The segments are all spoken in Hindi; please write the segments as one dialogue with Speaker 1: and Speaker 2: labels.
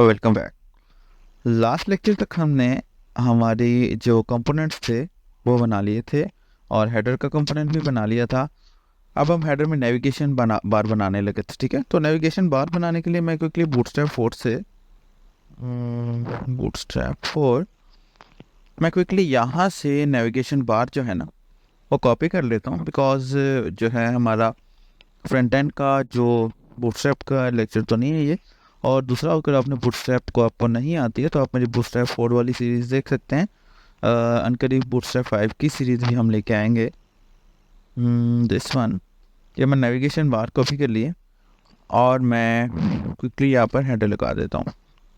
Speaker 1: Welcome back. लास्ट लेक्चर तक हमने हमारी जो कंपोनेंट्स थे वो बना लिए थे और हेडर का कंपोनेंट भी बना लिया था। अब हम हेडर में नेविगेशन बार बनाने लगे थे। ठीक है, तो नेविगेशन बार बनाने के लिए मैं क्विकली बूटस्ट्रैप 4 मैं क्विकली यहाँ से नेविगेशन बार जो है ना वो कॉपी कर लेता हूँ, बिकॉज जो है हमारा फ्रंट एंड का जो बूटस्ट्रैप का लेक्चर तो नहीं है ये। और दूसरा, अगर आपने बूटस्ट्रैप को आपको नहीं आती है तो आप मेरी बूटस्ट्रैप 4 वाली सीरीज़ देख सकते हैं। अनकरीब बूटस्ट्रैप 5 की सीरीज़ भी हम लेके आएंगे। दिस वन, ये मैं नेविगेशन बार कॉपी कर लिए और मैं क्विकली यहाँ पर हेडर लगा देता हूँ।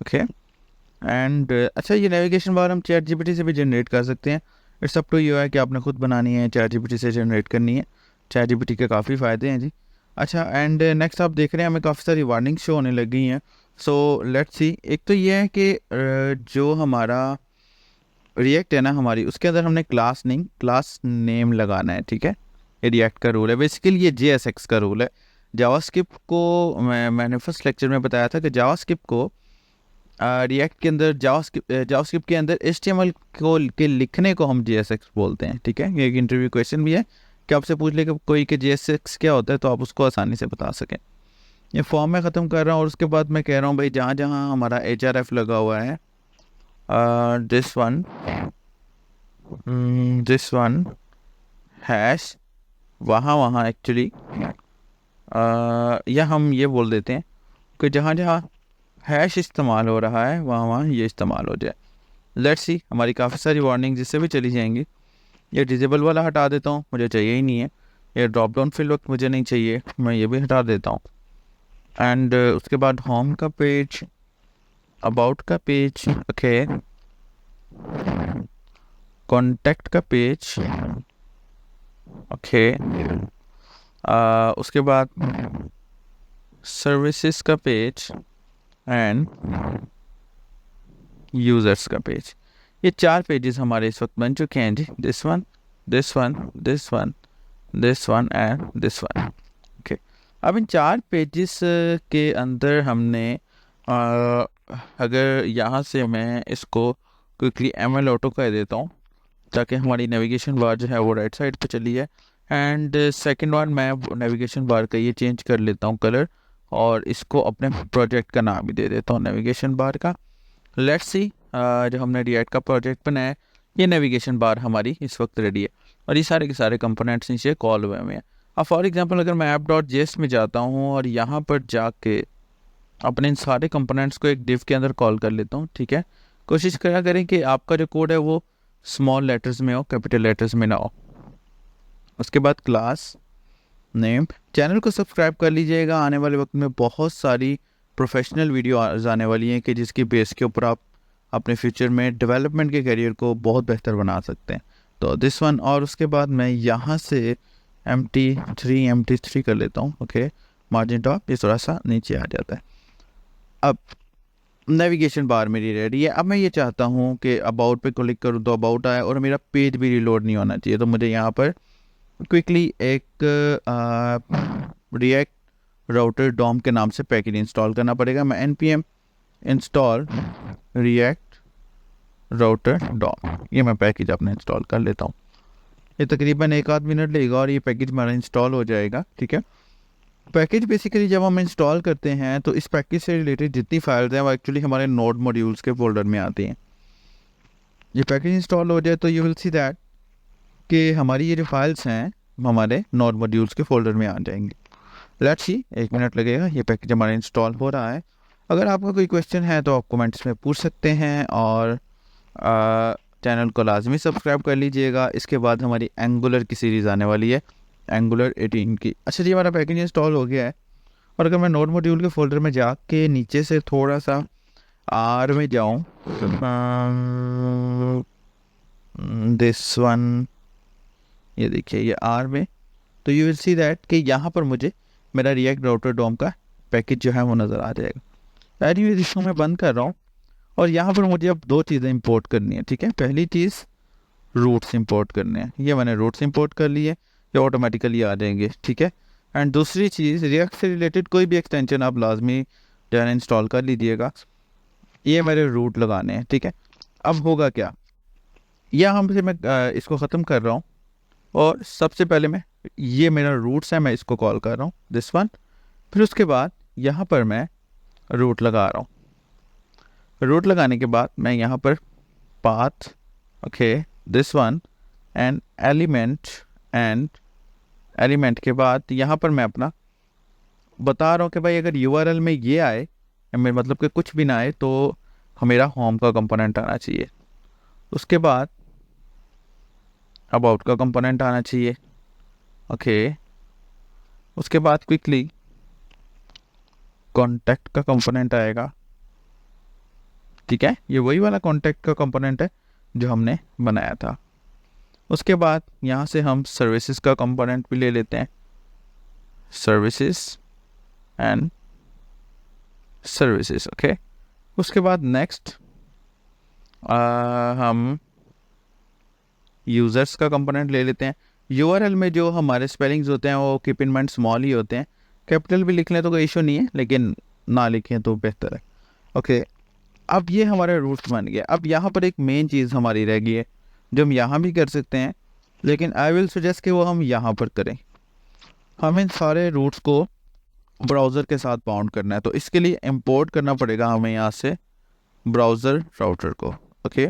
Speaker 1: ओके, एंड अच्छा, ये नेविगेशन बार हम चैट जीपीटी से भी जनरेट कर सकते हैं। इट्स अप टू यू है कि आपने खुद बनानी है, चैट जीपीटी से जनरेट करनी है। चैट जीपीटी के काफ़ी फ़ायदे हैं जी। अच्छा, एंड नेक्स्ट आप देख रहे हैं हमें काफ़ी सारी वार्निंग शो होने लग गई हैं। So let's see. एक तो ये है कि जो हमारा रिएक्ट है ना हमारी, उसके अंदर हमने क्लास नेम लगाना है। ठीक है, ये रिएक्ट का रूल है, बेसिकली ये JSX का रूल है। जावास्क्रिप्ट को मैंने फर्स्ट लेक्चर में बताया था कि जावास्क्रिप्ट को रिएक्ट के अंदर जावास्क्रिप्ट के अंदर HTML को के लिखने को हम JSX बोलते हैं। ठीक है, ये एक इंटरव्यू क्वेश्चन भी है कि आपसे पूछ ले कि कोई कि JSX क्या होता है, तो आप उसको आसानी से बता सकें। ये फॉर्म में ख़त्म कर रहा हूँ और उसके बाद मैं कह रहा हूँ भाई जहाँ जहाँ हमारा HRF लगा हुआ है, दिस वन हैश, वहाँ वहाँ एक्चुअली या हम ये बोल देते हैं कि जहाँ जहाँ हैश इस्तेमाल हो रहा है वहाँ वहाँ ये इस्तेमाल हो जाए। लेट्स सी, हमारी काफ़ी सारी वार्निंग जिससे भी चली जाएंगी। ये डिजेबल वाला हटा देता हूँ, मुझे चाहिए ही नहीं है। ये ड्रॉप डाउन फिल वक्त मुझे नहीं चाहिए, मैं ये भी हटा देता हूँ। एंड उसके बाद होम का पेज, अबाउट का पेज, ओके, कॉन्टैक्ट का पेज, ओके, उसके बाद सर्विसेज का पेज एंड यूज़र्स का पेज। ये 4 पेजेस हमारे इस वक्त बन चुके हैं जी। This one, this one, this one, this one and this one. Okay, अब इन 4 पेजेस के अंदर हमने अगर यहाँ से मैं इसको क्विकली ML ऑटो कर देता हूँ ताकि हमारी नेविगेशन बार जो है वो राइट साइड पे चली है। एंड सेकंड वन, मैं नेविगेशन बार का ये चेंज कर लेता हूँ कलर और इसको अपने प्रोजेक्ट का नाम भी दे देता हूँ नेविगेशन बार का। लेट्स सी, जो हमने रिएक्ट का प्रोजेक्ट बनाया है, ये नेविगेशन बार हमारी इस वक्त रेडी है और ये सारे के सारे कंपोनेंट्स नीचे कॉल हुए हैं। अब फॉर एग्जांपल अगर मैं app.js में जाता हूँ और यहाँ पर जाके अपने इन सारे कंपोनेंट्स को एक डिव के अंदर कॉल कर लेता हूँ। ठीक है, कोशिश करा करें कि आपका जो कोड है वो स्मॉल लेटर्स में हो, कैपिटल लेटर्स में ना हो। उसके बाद क्लास नेम, चैनल को सब्सक्राइब कर लीजिएगा। आने वाले वक्त में बहुत सारी प्रोफेशनल वीडियो आने वाली हैं कि जिसकी बेस के ऊपर आप अपने फ्यूचर में डेवलपमेंट के करियर को बहुत बेहतर बना सकते हैं। तो दिस वन, और उसके बाद मैं यहाँ से MT3 कर लेता हूँ। ओके, मार्जिन टॉप ये थोड़ा सा नीचे आ जाता है। अब नेविगेशन बार मेरी रेडी है। अब मैं ये चाहता हूँ कि अबाउट पे क्लिक करूँ तो अबाउट आए और मेरा पेज भी रिलोड नहीं होना चाहिए। तो मुझे यहाँ पर क्विकली एक रिएक्ट राउटर डॉम के नाम से पैकेज इंस्टॉल करना पड़ेगा। मैं npm install react router DOM, ये मैं पैकेज अपने इंस्टॉल कर लेता हूँ। ये तकरीबन 1 आध मिनट लगेगा और ये पैकेज हमारा इंस्टॉल हो जाएगा। ठीक है, पैकेज बेसिकली जब हम इंस्टॉल करते हैं तो इस पैकेज से रिलेटेड जितनी फाइल्स हैं वो एक्चुअली हमारे नोड मॉड्यूल्स के फोल्डर में आती हैं। ये पैकेज इंस्टॉल हो जाए तो यू विल सी दैट कि हमारी ये जो फाइल्स हैं हमारे नोड मॉड्यूल्स के फोल्डर में आ जाएंगे। लेट्स सी, 1 मिनट लगेगा, ये पैकेज हमारा इंस्टॉल हो रहा है। अगर आपका कोई क्वेश्चन है तो आप कमेंट्स में पूछ सकते हैं और चैनल को लाजमी सब्सक्राइब कर लीजिएगा। इसके बाद हमारी एंगुलर की सीरीज़ आने वाली है, एंगुलर 18 की। अच्छा जी, हमारा पैकेज इंस्टॉल हो गया है और अगर मैं नोड मॉड्यूल के फोल्डर में जाके नीचे से थोड़ा सा आर में जाऊँ, दिस वन, ये देखिए ये आर में, तो यू विल सी दैट कि यहाँ पर मुझे मेरा रिएक्ट राउटर डॉम का पैकेज जो है वो नज़र आ जाएगा। एनीवेज, इसको मैं बंद कर रहा हूँ और यहाँ पर मुझे अब 2 चीज़ें इंपोर्ट करनी है। ठीक है, पहली चीज़ रूट्स इंपोर्ट करने हैं, ये मैंने रूट्स इंपोर्ट कर लिए, ये ऑटोमेटिकली आ जाएंगे। ठीक है, एंड दूसरी चीज़, रिएक्ट से रिलेटेड कोई भी एक्सटेंशन आप लाजमी जो है इंस्टॉल कर लीजिएगा। ये मेरे रूट लगाने हैं, ठीक है। अब होगा क्या, यहाँ से मैं इसको ख़त्म कर रहा हूँ और सबसे पहले मैं ये मेरा रूट्स है, मैं इसको कॉल कर रहा हूँ दिस वन। फिर उसके बाद यहाँ पर मैं रूट लगा रहा हूँ। रूट लगाने के बाद मैं यहाँ पर path, okay, this one and element के बाद यहाँ पर मैं अपना बता रहा हूँ कि भाई अगर यूआरएल में ये आए, मेरा मतलब कि कुछ भी ना आए, तो मेरा होम का कंपोनेंट आना चाहिए। उसके बाद अबाउट का कंपोनेंट आना चाहिए, ओके। उसके बाद क्विकली कॉन्टैक्ट का कंपोनेंट आएगा, ठीक है। ये वही वाला कॉन्टैक्ट का कंपोनेंट है जो हमने बनाया था। उसके बाद यहाँ से हम सर्विसेज का कंपोनेंट भी ले लेते हैं, सर्विसेज एंड सर्विसेज, ओके। उसके बाद नेक्स्ट हम यूज़र्स का कंपोनेंट ले लेते हैं। यूआरएल में जो हमारे स्पेलिंग्स होते हैं वो कीप इन माइंड स्मॉल ही होते हैं, कैपिटल भी लिख लें तो कोई इशू नहीं है, लेकिन ना लिखें तो बेहतर है, ओके। अब ये हमारा रूट बन गया। अब यहाँ पर एक मेन चीज़ हमारी रह गई है जो हम यहाँ भी कर सकते हैं, लेकिन आई विल सजेस्ट कि वो हम यहाँ पर करें। हम इन सारे रूट्स को ब्राउज़र के साथ बाउंड करना है, तो इसके लिए इंपोर्ट करना पड़ेगा हमें यहाँ से ब्राउज़र राउटर को, ओके।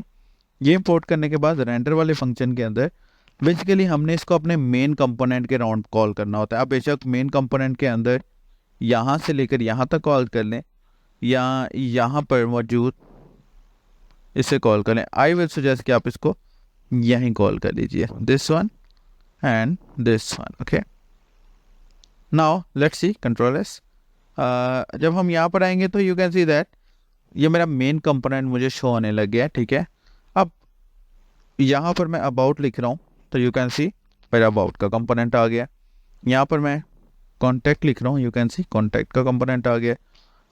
Speaker 1: ये इंपोर्ट करने के बाद रेंडर वाले फंक्शन के अंदर बेसिकली हमने इसको अपने मेन कंपोनेंट के राउंड कॉल करना होता है। अब बेशक मेन कंपोनेंट के अंदर यहाँ से लेकर यहाँ तक कॉल कर लें या यहाँ पर मौजूद इसे कॉल करें। आई विल सजेस्ट कि आप इसको यहीं कॉल कर लीजिए, this one and this one, okay. Now let's see control S. जब हम यहाँ पर आएंगे तो यू कैन सी दैट ये मेरा मेन कंपोनेंट मुझे शो होने लग गया है, ठीक है। अब यहाँ पर मैं अबाउट लिख रहा हूँ तो यू कैन सी मेरा अबाउट का कंपोनेंट आ गया। यहाँ पर मैं कॉन्टैक्ट लिख रहा हूँ, यू कैन सी कॉन्टैक्ट का कंपोनेंट आ गया।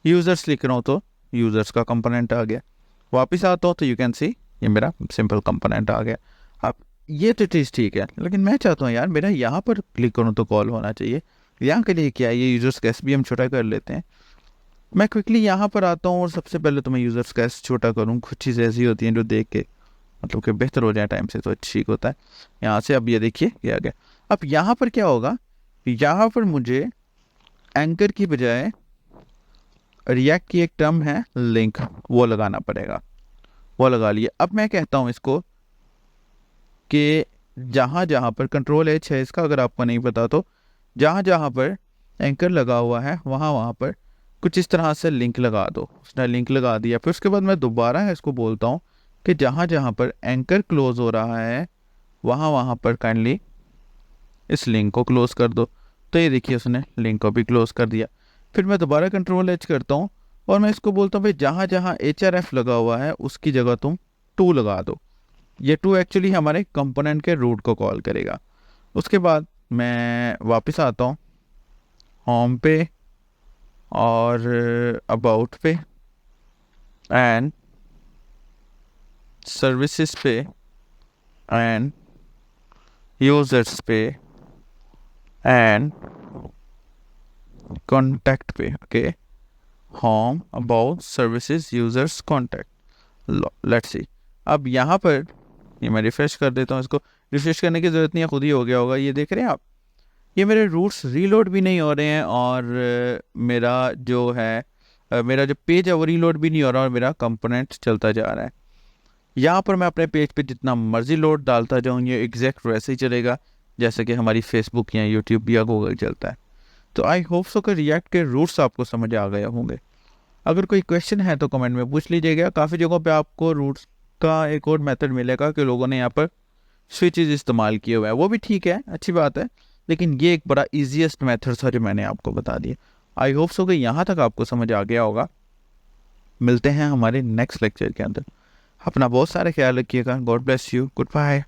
Speaker 1: यूज़र्स लिख रहा हूँ तो यूज़र्स का कंपोनेंट आ गया। वापस आता हूँ तो यू कैन सी ये मेरा सिंपल कंपोनेंट आ गया। अब ये तो चीज़ ठीक है, लेकिन मैं चाहता हूँ यार मेरा यहाँ पर क्लिक करूँ तो कॉल होना चाहिए। यहाँ के लिए क्या है, ये यूज़र्स कैस भी हम छोटा कर लेते हैं। मैं क्विकली यहाँ पर आता हूँ और सबसे पहले तो मैं यूज़र्स कैस छोटा करूँ। कुछ चीज़ें ऐसी होती हैं जो देख के मतलब कि बेहतर हो जाए टाइम से तो ठीक होता है। यहाँ से अब ये देखिए ये आ गया। अब यहाँ पर क्या होगा, यहाँ पर मुझे एंकर की बजाय रिएक्ट की एक टर्म है लिंक, वो लगाना पड़ेगा। वो लगा लिए। अब मैं कहता हूँ इसको कि जहाँ जहाँ पर कंट्रोल एच है इसका, अगर आपको नहीं पता तो जहाँ जहाँ पर एंकर लगा हुआ है वहाँ वहाँ पर कुछ इस तरह से लिंक लगा दो। उसने लिंक लगा दिया। फिर उसके बाद मैं दोबारा इसको बोलता हूँ कि जहाँ जहाँ पर एंकर क्लोज हो रहा है वहाँ वहाँ पर काइंडली इस लिंक को क्लोज कर दो। तो ये देखिए उसने लिंक को भी क्लोज कर दिया। फिर मैं दोबारा कंट्रोल एच करता हूँ और मैं इसको बोलता हूँ भाई जहाँ जहाँ HRF लगा हुआ है उसकी जगह तुम 2 लगा दो। ये 2 एक्चुअली हमारे कंपोनेंट के रूट को कॉल करेगा। उसके बाद मैं वापस आता हूँ होम पे और अबाउट पे एंड सर्विसेज पे एंड यूजर्स पे एंड कॉन्टैक्ट पे, okay. Home, about, services, users, contact. Let's see. अब यहाँ पर ये मैं रिफ्रेश कर देता हूँ। इसको रिफ्रेश करने की ज़रूरत नहीं है, खुद ही हो गया होगा। ये देख रहे हैं आप, ये मेरे रूट्स रीलोड भी नहीं हो रहे हैं और मेरा जो है मेरा जो पेज है वो रीलोड भी नहीं हो रहा और मेरा कंपोनेंट चलता जा रहा है। यहाँ पर मैं अपने पेज पे जितना मर्जी लोड डालता जाऊँ ये एग्जैक्ट वैसे ही चलेगा जैसे कि हमारी फेसबुक या यूट्यूब या गूगल चलता है। तो आई होप सो कि रिएक्ट के रूट्स आपको समझ आ गए होंगे। अगर कोई क्वेश्चन है तो कमेंट में पूछ लीजिएगा। काफ़ी जगहों पे आपको रूट्स का एक और मेथड मिलेगा कि लोगों ने यहाँ पर स्विचेस इस्तेमाल किए हुए हैं, वो भी ठीक है, अच्छी बात है, लेकिन ये एक बड़ा ईजीएस्ट मेथड था जो मैंने आपको बता दिया। आई होप सो कि यहाँ तक आपको समझ आ गया होगा। मिलते हैं हमारे नेक्स्ट लेक्चर के अंदर। अपना बहुत सारा ख्याल रखिएगा। God bless you. Good bye.